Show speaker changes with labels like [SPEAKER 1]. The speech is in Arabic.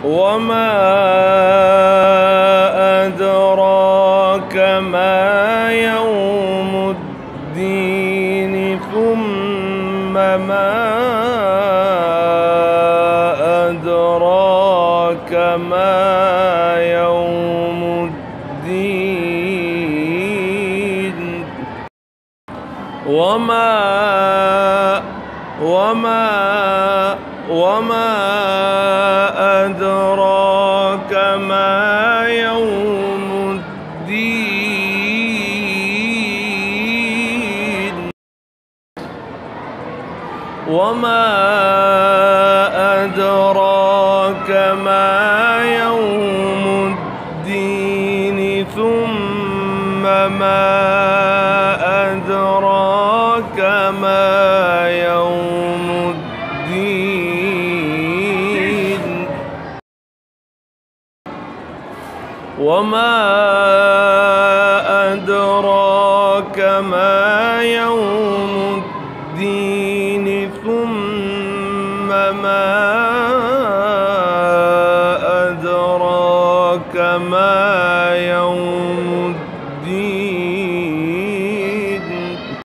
[SPEAKER 1] وما أدراك ما يوم الدين ثم ما أدراك ما يوم الدين وما أدراك ما يوم الدين وما أدراك ما يوم الدين ثم ما أدراك ما يوم الدين وما أدراك ما يوم الدين ثم ما أدراك ما يوم الدين